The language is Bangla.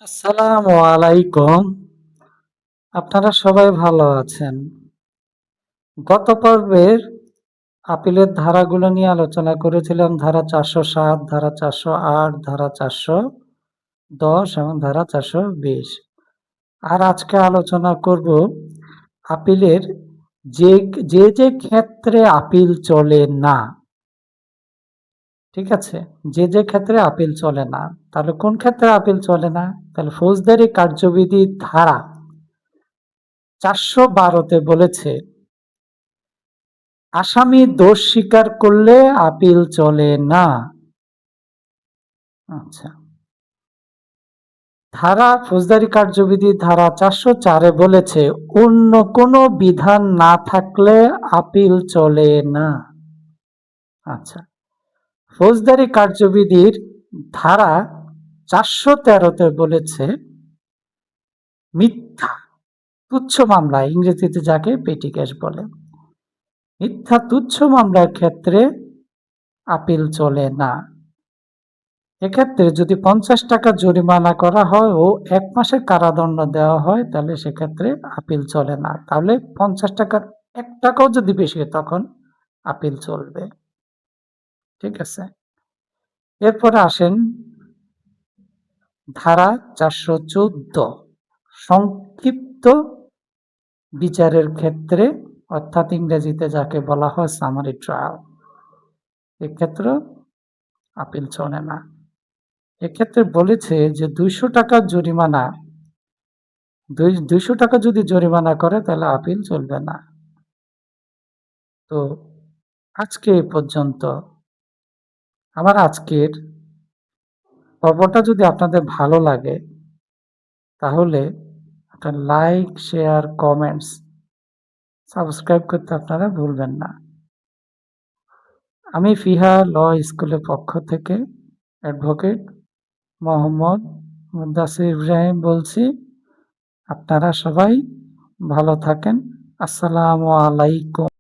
আসসালামু আলাইকুম। আপনারা সবাই ভালো আছেন। গত পর্বের আপিলের ধারাগুলো নিয়ে আলোচনা করেছিলাম ধারা ৪০৭, ধারা ৪০৮, ধারা ৪১০ এবং ধারা ৪২০। আর আজকে আলোচনা করব আপিলের যে যে ক্ষেত্রে আপিল চলে না। ঠিক আছে? যে ক্ষেত্রে আপিল চলে না। তাহলে কোন ক্ষেত্রে আপিল চলে না? তাহলে ফৌজদারি কার্যবিধি ধারা ৪১২তে বলেছে আসামি দোষ স্বীকার করলে আপিল চলে না। আচ্ছা, ধারা ফৌজদারি কার্যবিধি ধারা ৪০৪ বলেছে অন্য কোনো বিধান না থাকলে আপিল চলে না। আচ্ছা, ফৌজদারি কার্যবিধির ধারা ৪১৩তে বলেছে মিথ্যা তুচ্ছ মামলা, ইংরেজিতে যাকে পেটি কেস বলে, মিথ্যা তুচ্ছ মামলার ক্ষেত্রে আপিল চলে না। এক্ষেত্রে যদি ৫০ টাকা জরিমানা করা হয় ও ১ মাসের কারাদণ্ড দেওয়া হয় তাহলে সেক্ষেত্রে আপিল চলে না। তাহলে ৫০ টাকার ১ টাকাও যদি বেশি হয় তখন আপিল চলবে। ঠিক আছে? এরপরে আসেন ধারা ৪১৪ সংক্ষিপ্ত বিচারের ক্ষেত্রে, অর্থাৎ ইংরেজিতে যাকে বলা হয় সামারি ট্রায়াল, এক্ষেত্রে আপিল চলে না। এক্ষেত্রে বলেছে যে ২০০ টাকার জরিমানা ২০০ টাকা যদি জরিমানা করে তাহলে আপিল চলবে না। তো আজকে এ পর্যন্ত। আমার আজকের পর্বটা যদি আপনাদের ভালো লাগে তাহলে একটা লাইক, শেয়ার, কমেন্টস, সাবস্ক্রাইব করতে আপনারা ভুলবেন না। আমি ফিহা ল স্কুলের পক্ষ থেকে অ্যাডভোকেট মোহাম্মদ মুদ্দাসির ইব্রাহিম বলছি। আপনারা সবাই ভালো থাকেন। আসসালামু আলাইকুম।